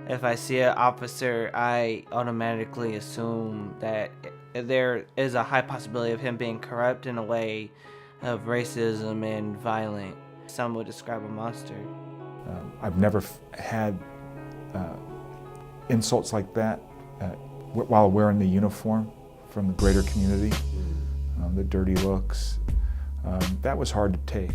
If I see an officer, I automatically assume that there is a high possibility of him being corrupt in a way of racism and violent. Some would describe a monster. I've never had insults like that while wearing the uniform from the greater community, the dirty looks. That was hard to take.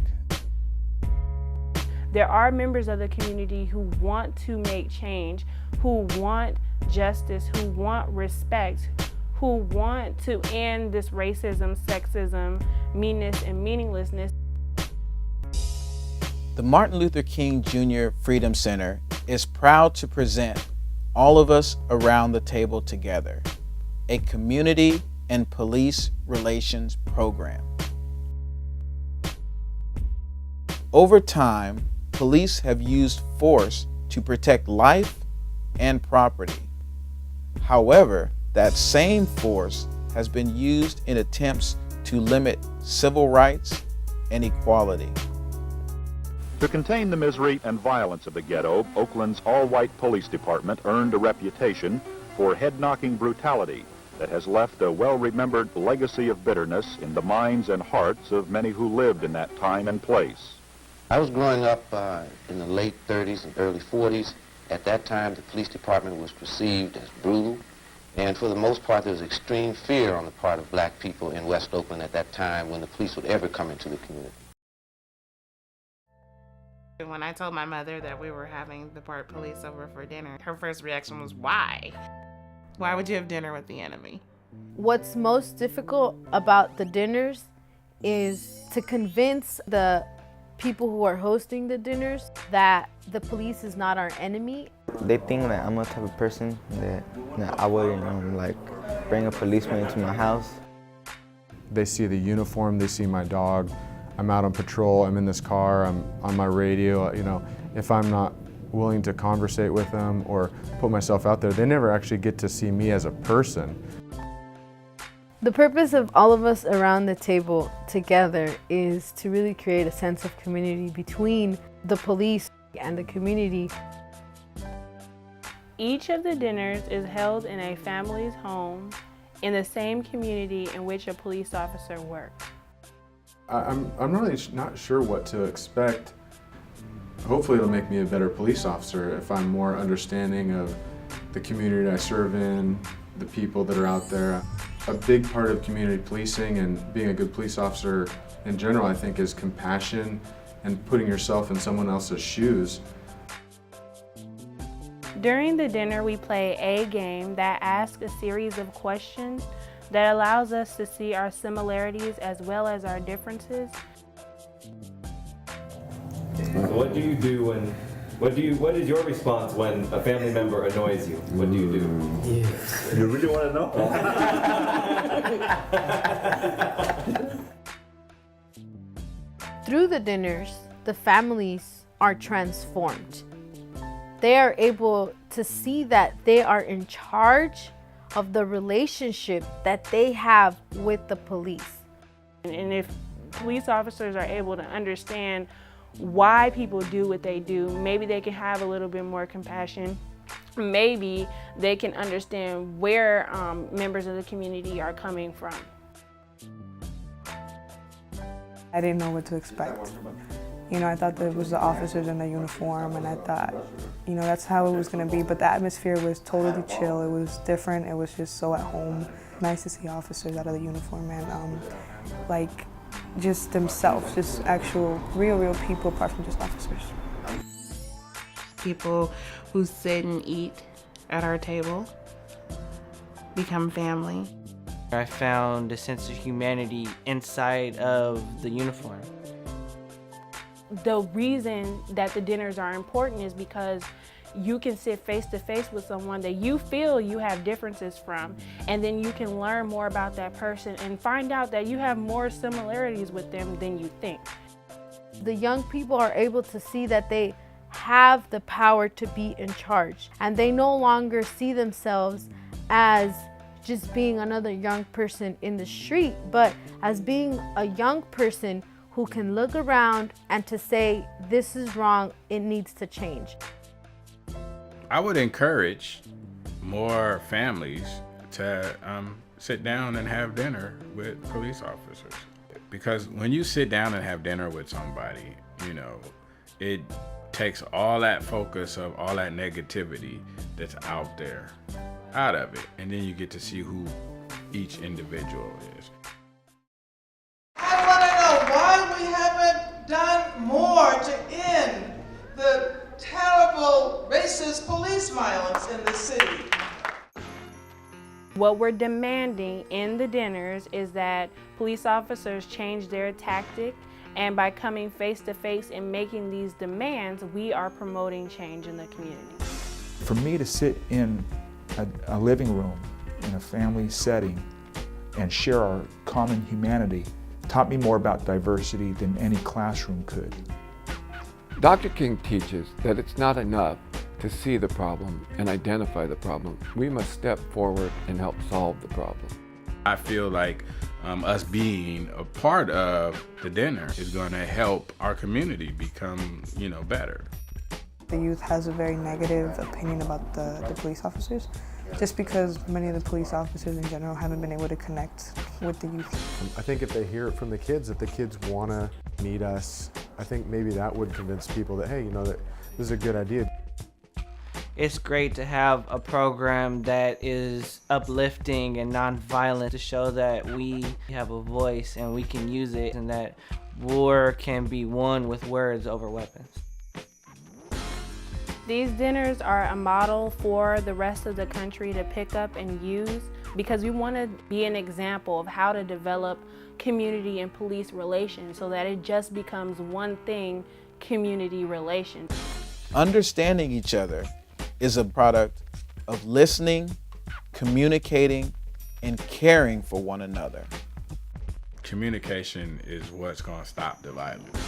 There are members of the community who want to make change, who want justice, who want respect, who want to end this racism, sexism, meanness, and meaninglessness. The Martin Luther King Jr. Freedom Center is proud to present All of Us Around the Table Together, a community and police relations program. Over time, police have used force to protect life and property. However, that same force has been used in attempts to limit civil rights and equality. To contain the misery and violence of the ghetto, Oakland's all-white police department earned a reputation for head-knocking brutality that has left a well-remembered legacy of bitterness in the minds and hearts of many who lived in that time and place. I was growing up in the late 30s and early 40s. At that time, the police department was perceived as brutal, and for the most part, there was extreme fear on the part of black people in West Oakland at that time when the police would ever come into the community. When I told my mother that we were having the Park Police over for dinner, her first reaction was, why? Why would you have dinner with the enemy? What's most difficult about the dinners is to convince the people who are hosting the dinners that the police is not our enemy. They think that I'm a type of person that I wouldn't like bring a policeman into my house. They see the uniform, they see my dog. I'm out on patrol, I'm in this car, I'm on my radio. You know, if I'm not willing to conversate with them or put myself out there, they never actually get to see me as a person. The purpose of All of Us Around the Table Together is to really create a sense of community between the police and the community. Each of the dinners is held in a family's home in the same community in which a police officer works. I'm really not sure what to expect. Hopefully it'll make me a better police officer if I'm more understanding of the community I serve in, the people that are out there. A big part of community policing and being a good police officer in general, I think, is compassion and putting yourself in someone else's shoes. During the dinner, we play a game that asks a series of questions that allows us to see our similarities as well as our differences. What do you do when, what is your response when a family member annoys you? What do you do? Yes. You really want to know? Through the dinners, the families are transformed. They are able to see that they are in charge of the relationship that they have with the police. And if police officers are able to understand why people do what they do, maybe they can have a little bit more compassion. Maybe they can understand where members of the community are coming from. I didn't know what to expect. You know, I thought that it was the officers in the uniform, and I thought, you know, that's how it was going to be. But the atmosphere was totally chill. It was different. It was just so at home. Nice to see officers out of the uniform and like just themselves, just actual real people apart from just officers. People who sit and eat at our table become family. I found a sense of humanity inside of the uniform. The reason that the dinners are important is because you can sit face to face with someone that you feel you have differences from, and then you can learn more about that person and find out that you have more similarities with them than you think. The young people are able to see that they have the power to be in charge, and they no longer see themselves as just being another young person in the street, but as being a young person who can look around and to say, this is wrong, it needs to change. I would encourage more families to sit down and have dinner with police officers. Because when you sit down and have dinner with somebody, you know, it takes all that focus of all that negativity that's out there out of it. And then you get to see who each individual is. I want to know why we haven't done more to end the terrible racist police violence in the city. What we're demanding in the dinners is that police officers change their tactic, and by coming face to face and making these demands, we are promoting change in the community. For me to sit in a living room in a family setting and share our common humanity taught me more about diversity than any classroom could. Dr. King teaches that it's not enough to see the problem and identify the problem. We must step forward and help solve the problem. I feel like us being a part of the dinner is going to help our community become, you know, better. The youth has a very negative opinion about the police officers, just because many of the police officers in general haven't been able to connect with the youth. I think if they hear it from the kids, that the kids want to meet us, I think maybe that would convince people that, hey, you know, that this is a good idea. It's great to have a program that is uplifting and nonviolent to show that we have a voice and we can use it, and that war can be won with words over weapons. These dinners are a model for the rest of the country to pick up and use, because we want to be an example of how to develop community and police relations so that it just becomes one thing, community relations. Understanding each other is a product of listening, communicating, and caring for one another. Communication is what's going to stop the violence.